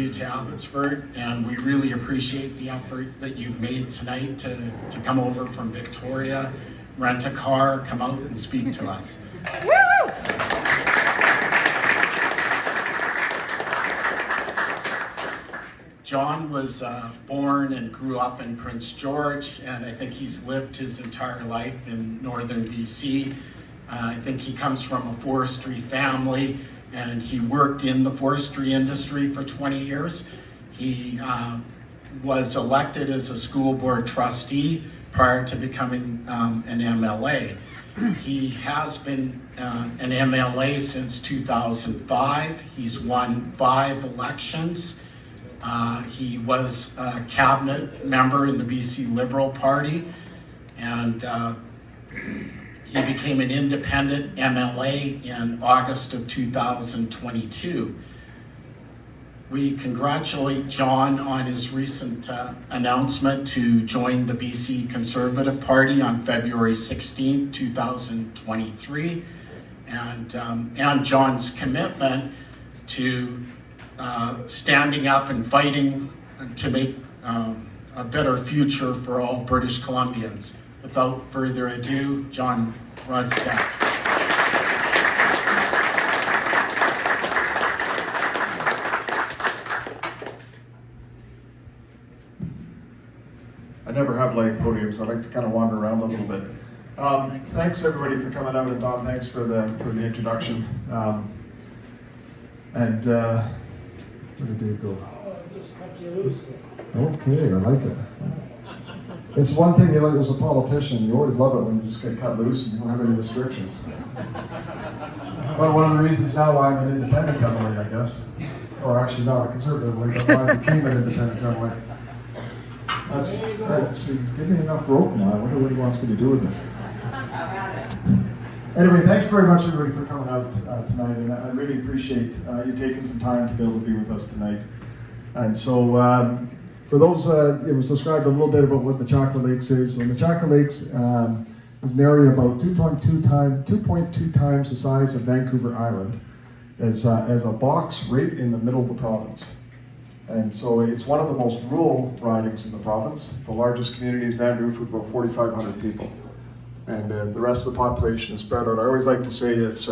To Abbotsford, and we really appreciate the effort that you've made tonight to come over from Victoria, rent a car, come out and speak to us. John was born and grew up in Prince George, and I think he's lived his entire life in northern BC. I think he comes from a forestry family, and he worked in the forestry industry for 20 years. He was elected as a school board trustee prior to becoming an MLA. He has been an MLA since 2005. He's won 5 elections. He was a cabinet member in the BC Liberal Party, and he became an independent MLA in August of 2022. We congratulate John on his recent announcement to join the BC Conservative Party on February 16, 2023, and John's commitment to standing up and fighting to make a better future for all British Columbians. Without further ado, John Rustad. I never have liked podiums. I like to kind of wander around a little bit. Thanks everybody for coming out, and Don, thanks for the introduction. Where did Dave go? Just cut you loose. Okay, I like it. It's one thing, you know, as a politician, you always love it when you just get cut loose and you don't have any restrictions. Well, one of the reasons now why I'm an independent MLA, I guess, or actually not a conservative, but why I became an independent MLA. That's actually, it's giving me enough rope now. I wonder what he wants me to do with it. Anyway, thanks very much everybody for coming out tonight, and I really appreciate you taking some time to be able to be with us tonight. And so, for those, it was described a little bit about what the Chocolate Lakes is. So the Chocolate Lakes is an area about 2.2 times the size of Vancouver Island, as a box right in the middle of the province. And so it's one of the most rural ridings in the province. The largest community is Vancouver, with about 4,500 people. And the rest of the population is spread out. I always like to say it's,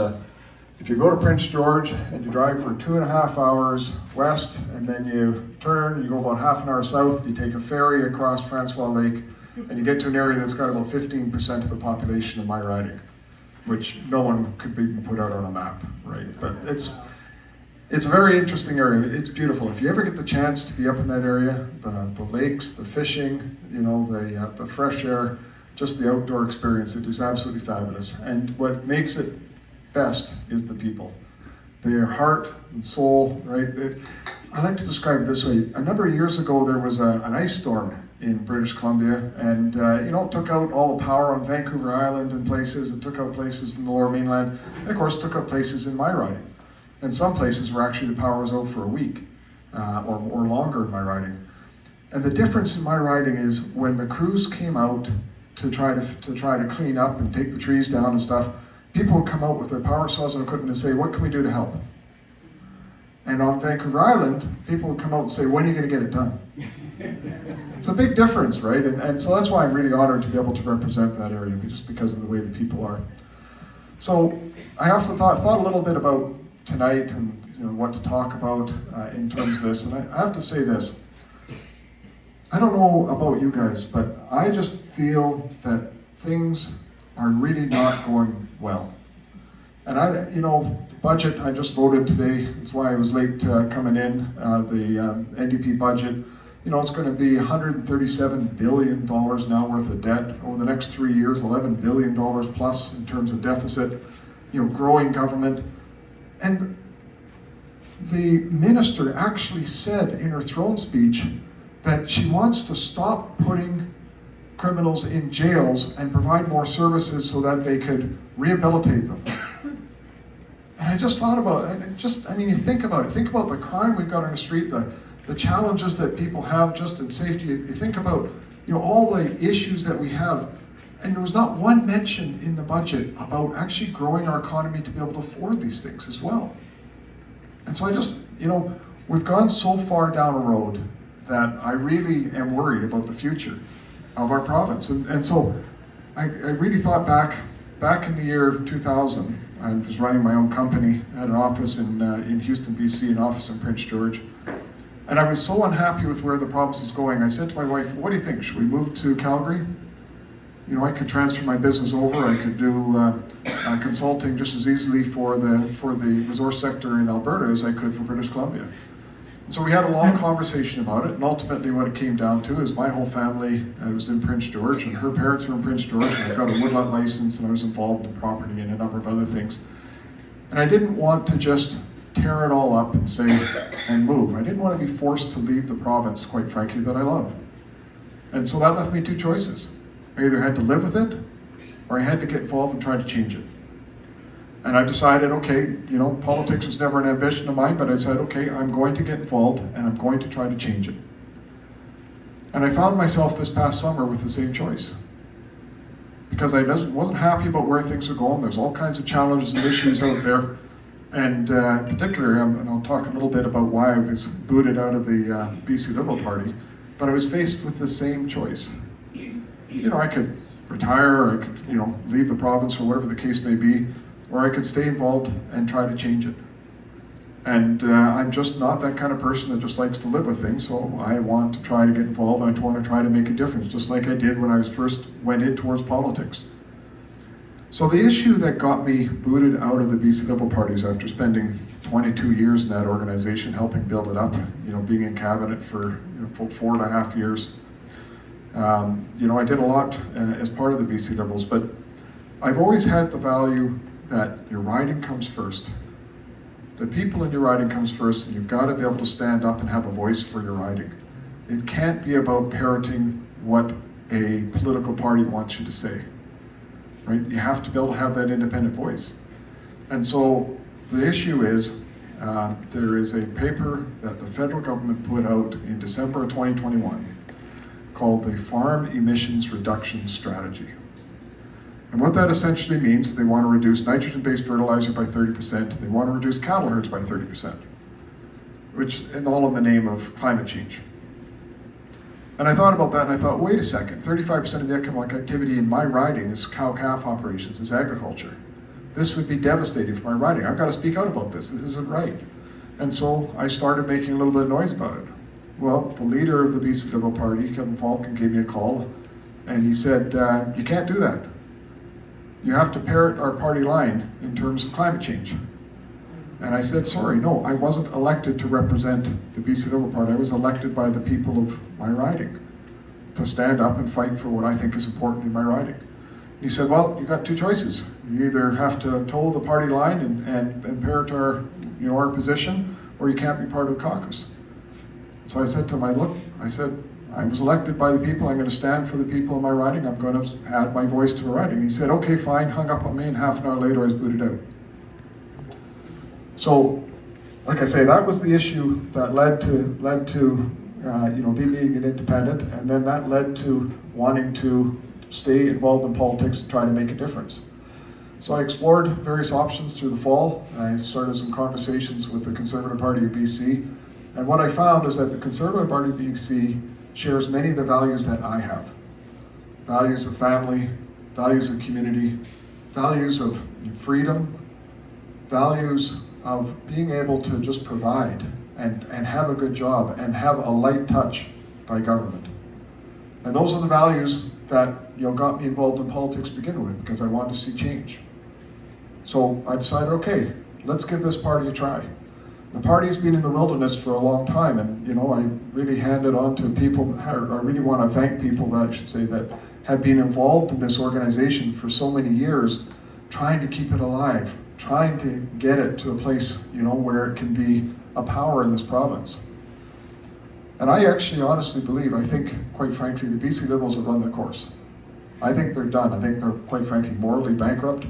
if you go to Prince George and you drive for 2.5 hours west, and then you turn, you go about half an hour south, you take a ferry across Francois Lake, and you get to an area that's got about 15% of the population of my riding, which no one could even put out on a map, right? But it's a very interesting area. It's beautiful. If you ever get the chance to be up in that area, the lakes, the fishing, you know, the fresh air, just the outdoor experience, it is absolutely fabulous. And what makes it best is the people. Their heart and soul, right? I like to describe it this way. A number of years ago, there was an ice storm in British Columbia, and you know, it took out all the power on Vancouver Island and places. It took out places in the Lower Mainland, and of course, took out places in my riding. And some places where actually the power was out for a week or longer in my riding. And the difference in my riding is when the crews came out to try to clean up and take the trees down and stuff, people would come out with their power saws and equipment and say, "What can we do to help?" And on Vancouver Island, people would come out and say, "When are you going to get it done?" It's a big difference, right? And so that's why I'm really honored to be able to represent that area, just because of the way the people are. So I often thought a little bit about tonight and, you know, what to talk about in terms of this. And I have to say this. I don't know about you guys, but I just feel that things are really not going well. And you know, budget, I just voted today. That's why I was late coming in. The NDP budget, you know, it's going to be $137 billion now worth of debt over the next 3 years, $11 billion plus in terms of deficit, you know, growing government. And the minister actually said in her throne speech that she wants to stop putting criminals in jails and provide more services so that they could rehabilitate them. And I just thought about it, I mean, you think about it. Think about the crime we've got on the street, the challenges that people have just in safety. You think about, you know, all the issues that we have. And there was not one mention in the budget about actually growing our economy to be able to afford these things as well. And so I just, you know, we've gone so far down a road that I really am worried about the future of our province. And so I really thought back in the year 2000, I was running my own company, had an office in Houston, BC, an office in Prince George. And I was so unhappy with where the province is going, I said to my wife, what do you think, should we move to Calgary? You know, I could transfer my business over, I could do consulting just as easily for the resource sector in Alberta as I could for British Columbia. So we had a long conversation about it, and ultimately what it came down to is my whole family was in Prince George, and her parents were in Prince George, and I got a woodlot license, and I was involved in property and a number of other things. And I didn't want to just tear it all up and say, and move. I didn't want to be forced to leave the province, quite frankly, that I love. And so that left me two choices. I either had to live with it, or I had to get involved and try to change it. And I decided, okay, you know, politics was never an ambition of mine, but I said, okay, I'm going to get involved and I'm going to try to change it. And I found myself this past summer with the same choice. Because I wasn't happy about where things are going. There's all kinds of challenges and issues out there. And particularly, and I'll talk a little bit about why I was booted out of the BC Liberal Party, but I was faced with the same choice. You know, I could retire, or I could, you know, leave the province or whatever the case may be, or I could stay involved and try to change it. And I'm just not that kind of person that just likes to live with things, so I want to try to get involved, and I want to try to make a difference, just like I did when I was first went in towards politics. So the issue that got me booted out of the BC Liberal parties after spending 22 years in that organization, helping build it up, you know, being in cabinet for 4.5 years, you know, I did a lot as part of the BC Liberals, but I've always had the value that your riding comes first. The people in your riding comes first, and you've got to be able to stand up and have a voice for your riding. It can't be about parroting what a political party wants you to say, right? You have to be able to have that independent voice. And so the issue is, there is a paper that the federal government put out in December of 2021 called the Farm Emissions Reduction Strategy. And what that essentially means is they want to reduce nitrogen-based fertilizer by 30%, they want to reduce cattle herds by 30%, which is all in the name of climate change. And I thought about that and I thought, wait a second, 35% of the economic activity in my riding is cow-calf operations, is agriculture. This would be devastating for my riding. I've got to speak out about this. This isn't right. And so I started making a little bit of noise about it. Well, the leader of the BC Liberal Party, Kevin Falcon, gave me a call and he said, you can't do that. You have to parrot our party line in terms of climate change. And I said, sorry, no, I wasn't elected to represent the BC Liberal Party. I was elected by the people of my riding to stand up and fight for what I think is important in my riding. He said, well, you've got two choices. You either have to toe the party line and parrot our, you know, our position, or you can't be part of the caucus. So I said to him, I was elected by the people, I'm going to stand for the people in my riding, I'm going to add my voice to the riding. He said, okay, fine, hung up on me, and half an hour later I was booted out. So, like I say, that was the issue that led to you know, being an independent, and then that led to wanting to stay involved in politics and try to make a difference. So I explored various options through the fall. I started some conversations with the Conservative Party of BC, and what I found is that the Conservative Party of BC shares many of the values that I have. Values of family, values of community, values of freedom, values of being able to just provide and have a good job and have a light touch by government. And those are the values that, you know, got me involved in politics to begin with, because I wanted to see change. So I decided, okay, let's give this party a try. The party's been in the wilderness for a long time, and you know, I really hand it on to people, I really want to thank people that I should say that have been involved in this organization for so many years, trying to keep it alive, trying to get it to a place, you know, where it can be a power in this province. And I actually honestly believe, I think, quite frankly, the BC Liberals have run their course. I think they're done. I think they're, quite frankly, morally bankrupt.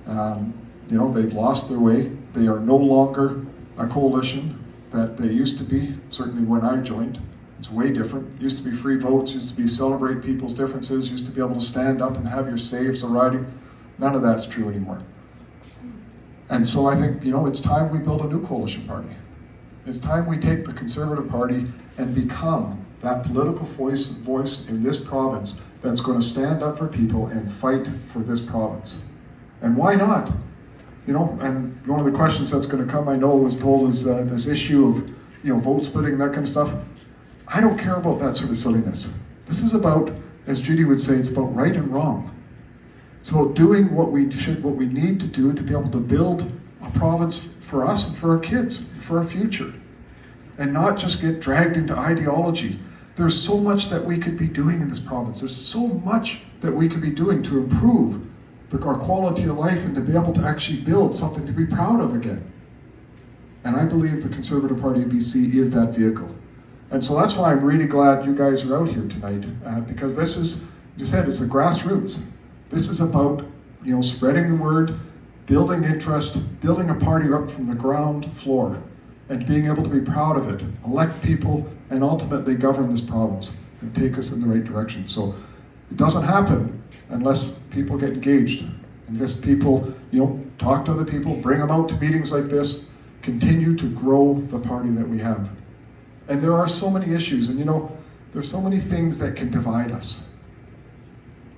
You know, they've lost their way. They are no longer a coalition that they used to be, certainly when I joined. It's way different. It used to be free votes, used to be celebrate people's differences, used to be able to stand up and have your say if so riding. None of that's true anymore. And so I think, you know, it's time we build a new coalition party. It's time we take the Conservative Party and become that political voice in this province that's going to stand up for people and fight for this province. And why not? You know, and one of the questions that's going to come, I know, was told is this issue of, you know, vote splitting and that kind of stuff. I don't care about that sort of silliness. This is about, as Judy would say, it's about right and wrong. It's about doing what we need to do to be able to build a province for us and for our kids, for our future, and not just get dragged into ideology. There's so much that we could be doing in this province. There's so much that we could be doing to improve our quality of life and to be able to actually build something to be proud of again. And I believe the Conservative Party of BC is that vehicle. And so that's why I'm really glad you guys are out here tonight, because this is, you said, it's the grassroots. This is about, you know, spreading the word, building interest, building a party up from the ground floor, and being able to be proud of it, elect people, and ultimately govern this province and take us in the right direction. So it doesn't happen unless people get engaged, unless people, you know, talk to other people, bring them out to meetings like this, continue to grow the party that we have. And there are so many issues, and you know, there's so many things that can divide us.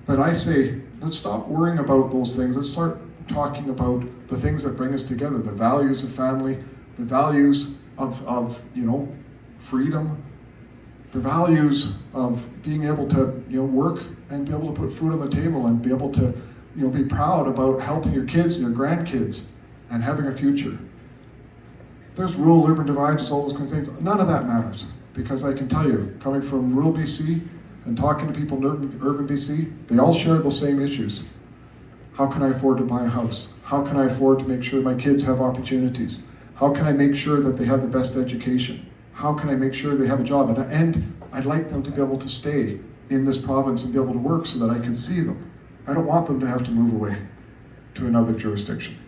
But I say, let's stop worrying about those things. Let's start talking about the things that bring us together, the values of family, the values of you know, freedom, the values of being able to, you know, work and be able to put food on the table and be able to, you know, be proud about helping your kids and your grandkids and having a future. There's rural urban divides, there's all those kinds of things. None of that matters, because I can tell you, coming from rural BC and talking to people in urban BC, they all share those same issues. How can I afford to buy a house? How can I afford to make sure my kids have opportunities? How can I make sure that they have the best education? How can I make sure they have a job? And I'd like them to be able to stay in this province and be able to work so that I can see them. I don't want them to have to move away to another jurisdiction.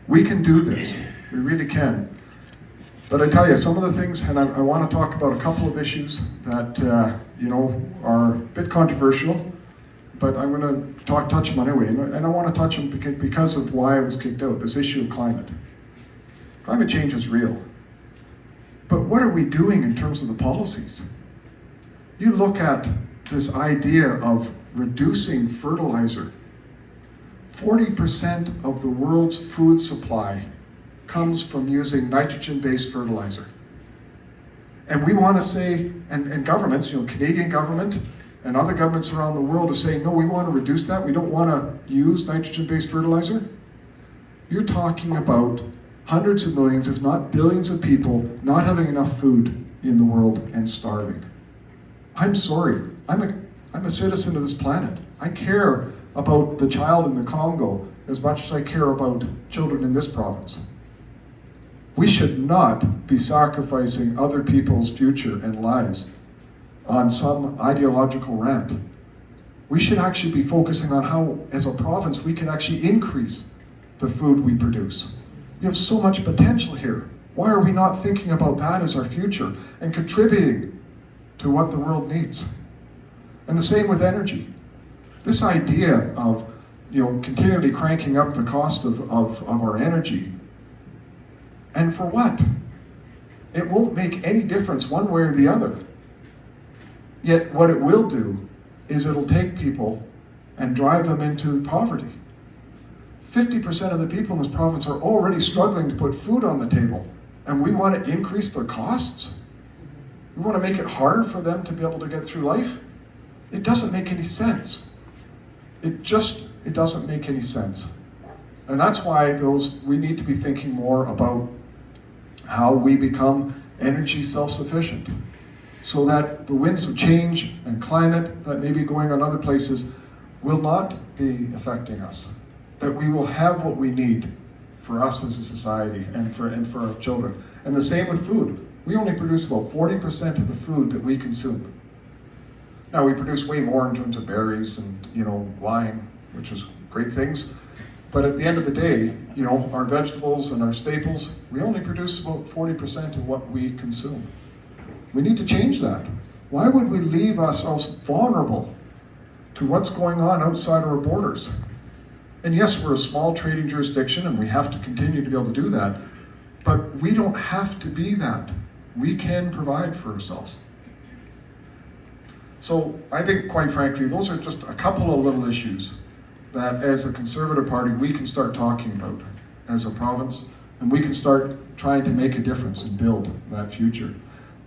We can do this. We really can. But I tell you, some of the things, and I want to talk about a couple of issues that you know, are a bit controversial, but I'm going to touch them anyway. And I want to touch them because of why I was kicked out, this issue of climate. Climate change is real. But what are we doing in terms of the policies? You look at this idea of reducing fertilizer. 40% of the world's food supply comes from using nitrogen-based fertilizer. And we want to say, and governments, you know, Canadian government and other governments around the world are saying, no, we want to reduce that. We don't want to use nitrogen-based fertilizer. You're talking about hundreds of millions, if not billions of people not having enough food in the world and starving. I'm sorry, I'm a citizen of this planet. I care about the child in the Congo as much as I care about children in this province. We should not be sacrificing other people's future and lives on some ideological rant. We should actually be focusing on how, as a province, we can actually increase the food we produce. We have so much potential here. Why are we not thinking about that as our future and contributing to what the world needs? And the same with energy. This idea of, you know, continually cranking up the cost of our energy. And for what? It won't make any difference one way or the other. Yet what it will do is it'll take people and drive them into poverty. 50% of the people in this province are already struggling to put food on the table, and we want to increase their costs? We want to make it harder for them to be able to get through life? It doesn't make any sense. It doesn't make any sense. And that's why we need to be thinking more about how we become energy self-sufficient, so that the winds of change and climate that may be going on other places will not be affecting us. That we will have what we need for us as a society and for our children. And the same with food. We only produce about 40% of the food that we consume. Now we produce way more in terms of berries and, you know, wine, which is great things. But at the end of the day, you know, our vegetables and our staples, we only produce about 40% of what we consume. We need to change that. Why would we leave ourselves vulnerable to what's going on outside our borders? And yes, we're a small trading jurisdiction and we have to continue to be able to do that. But we don't have to be that. We can provide for ourselves. So I think, quite frankly, those are just a couple of little issues that as a Conservative Party we can start talking about as a province, and we can start trying to make a difference and build that future.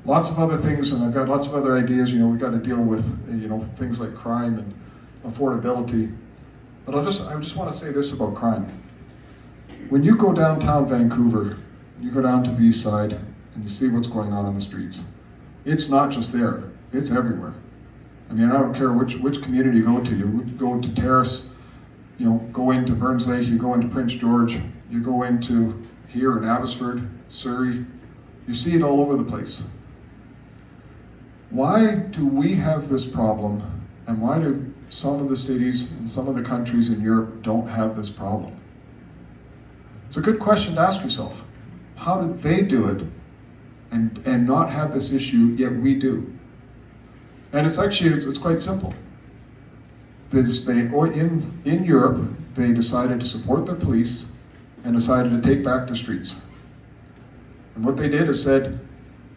Lots of other things, and I've got lots of other ideas. We've got to deal with things like crime and affordability. But I just want to say this about crime. When you go downtown Vancouver, you go down to the east side, and you see what's going on the streets. It's not just there, it's everywhere. I mean, I don't care which community you go to. You go to Terrace, go into Burns Lake, you go into Prince George, you go into here in Abbotsford, Surrey, you see it all over the place. Why do we have this problem, and why do some of the cities and some of the countries in Europe don't have this problem? It's a good question to ask yourself. How did they do it and not have this issue, yet we do? And it's quite simple. In Europe, they decided to support their police and decided to take back the streets. And what they did is said,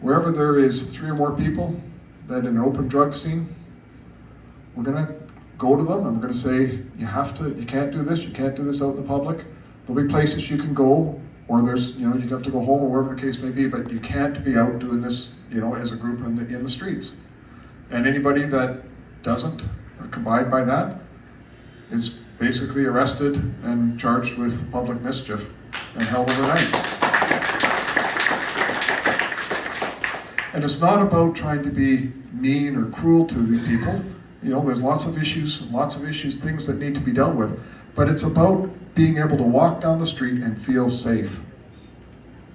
wherever there is 3 or more people that in an open drug scene, we're gonna go to them and we're gonna say, you can't do this, you can't do this out in the public. There'll be places you can go, or there's, you have to go home or wherever the case may be, but you can't be out doing this, as a group in the streets. And anybody that doesn't abide by that is basically arrested and charged with public mischief and held overnight. And it's not about trying to be mean or cruel to the people. There's lots of issues, things that need to be dealt with. But it's about being able to walk down the street and feel safe.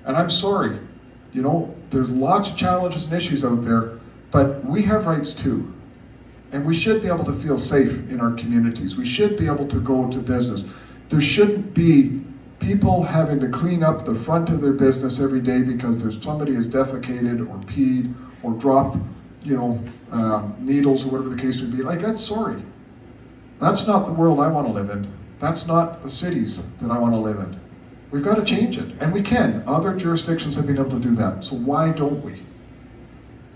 And I'm sorry, there's lots of challenges and issues out there, but we have rights too. And we should be able to feel safe in our communities. We should be able to go to business. There shouldn't be people having to clean up the front of their business every day because somebody has defecated or peed or dropped, needles or whatever the case would be. Sorry. That's not the world I want to live in. That's not the cities that I want to live in. We've got to change it, and we can. Other jurisdictions have been able to do that, so why don't we?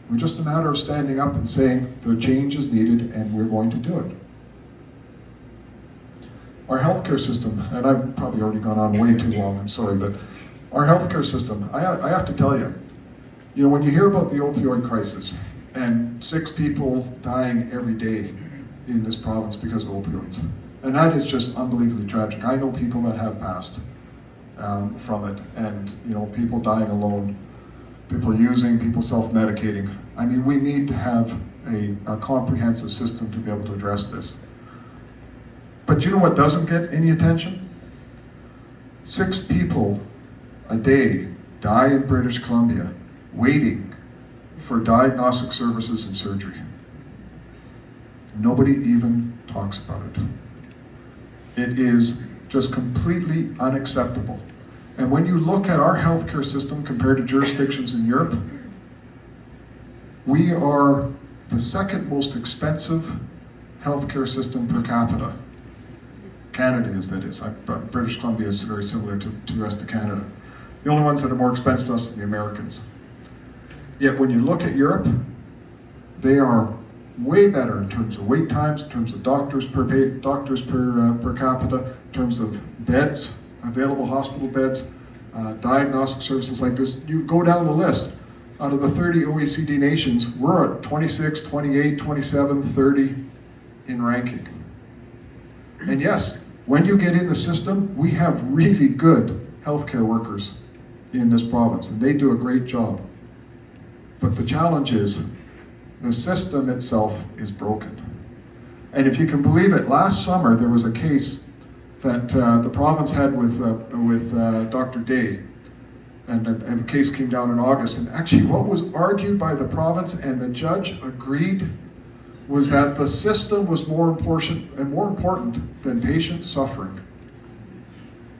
We're just a matter of standing up and saying the change is needed and we're going to do it. Our healthcare system, and I've probably already gone on way too long, I'm sorry, but our healthcare system, I have to tell you, when you hear about the opioid crisis and 6 people dying every day in this province because of opioids, and that is just unbelievably tragic. I know people that have passed from it, and people dying alone, people using, people self-medicating. I mean, we need to have a comprehensive system to be able to address this. But you know what doesn't get any attention? 6 people a day die in British Columbia waiting for diagnostic services and surgery. Nobody even talks about it. It is just completely unacceptable. And when you look at our healthcare system compared to jurisdictions in Europe, we are the 2nd most expensive healthcare system per capita. Canada is, that is. British Columbia is very similar to the rest of Canada. The only ones that are more expensive to us are the Americans. Yet when you look at Europe, they are way better in terms of wait times, in terms of doctors per capita, in terms of beds, available hospital beds, diagnostic services like this. You go down the list. Out of the 30 OECD nations, we're at 26, 28, 27, 30 in ranking. And yes, when you get in the system, we have really good healthcare workers in this province, and they do a great job. But the challenge is, the system itself is broken. And if you can believe it, last summer there was a case that the province had with Dr. Day, and a case came down in August. And actually what was argued by the province, and the judge agreed, was that the system was more important than patient suffering.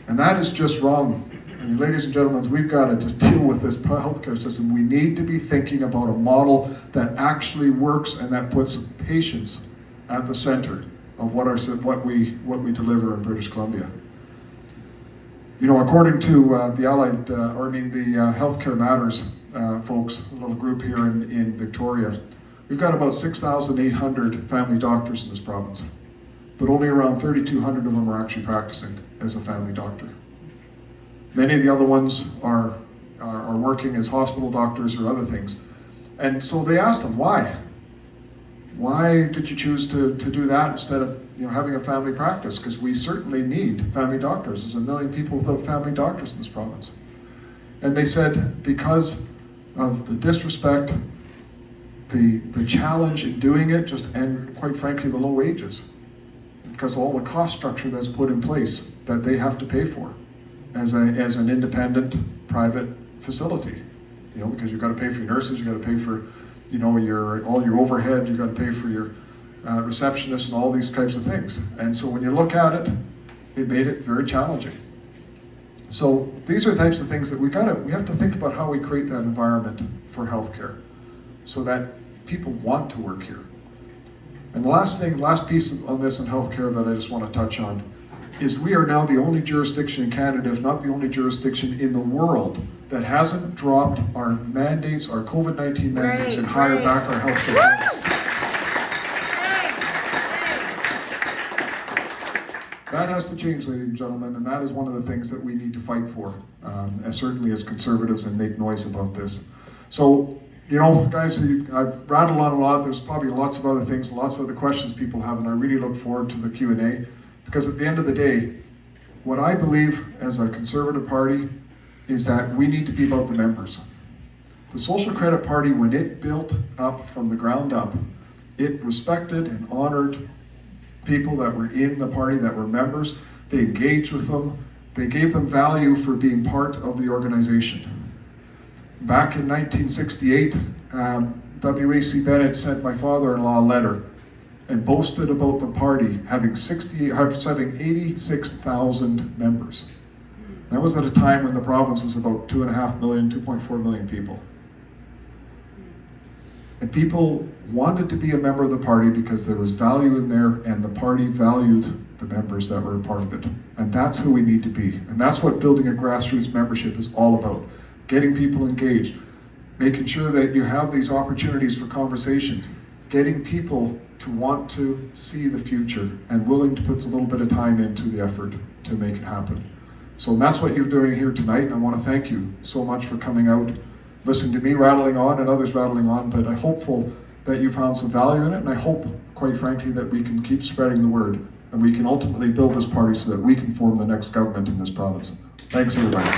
And that is just wrong. And ladies and gentlemen, we've got to just deal with this healthcare system. We need to be thinking about a model that actually works and that puts patients at the center of what we deliver in British Columbia. You know, according to the Healthcare Matters folks, a little group here in Victoria, we've got about 6,800 family doctors in this province, but only around 3,200 of them are actually practicing as a family doctor. Many of the other ones are working as hospital doctors or other things. And so they asked them, why? Why did you choose to do that instead of having a family practice? Because we certainly need family doctors. There's 1 million people without family doctors in this province. And they said because of the disrespect, the challenge in doing it, and quite frankly the low wages, because all the cost structure that's put in place that they have to pay for as an independent private facility. Because you've got to pay for your nurses, you've got to pay for all your overhead, you've got to pay for your receptionists and all these types of things. And so when you look at it, it made it very challenging. So these are types of things that we have to think about how we create that environment for healthcare so that people want to work here. And the last piece on this in healthcare that I just want to touch on is we are now the only jurisdiction in Canada, if not the only jurisdiction in the world, that hasn't dropped our mandates, our COVID-19 mandates, and hired back our healthcare workers. That has to change, ladies and gentlemen, and that is one of the things that we need to fight for, certainly as conservatives, and make noise about this. So, guys, I've rattled on a lot. There's probably lots of other things, lots of other questions people have, and I really look forward to the Q&A, because at the end of the day, what I believe as a conservative party is that we need to be about the members. The Social Credit Party, when it built up from the ground up, it respected and honored people that were in the party, that were members. They engaged with them. They gave them value for being part of the organization. Back in 1968, W.A.C. Bennett sent my father-in-law a letter and boasted about the party having 86,000 members. That was at a time when the province was about 2.5 million, 2.4 million people. And people wanted to be a member of the party because there was value in there, and the party valued the members that were a part of it. And that's who we need to be. And that's what building a grassroots membership is all about. Getting people engaged, making sure that you have these opportunities for conversations, getting people to want to see the future and willing to put a little bit of time into the effort to make it happen. So that's what you're doing here tonight, and I want to thank you so much for coming out, listening to me rattling on and others rattling on, but I'm hopeful that you found some value in it, and I hope, quite frankly, that we can keep spreading the word, and we can ultimately build this party so that we can form the next government in this province. Thanks, everybody.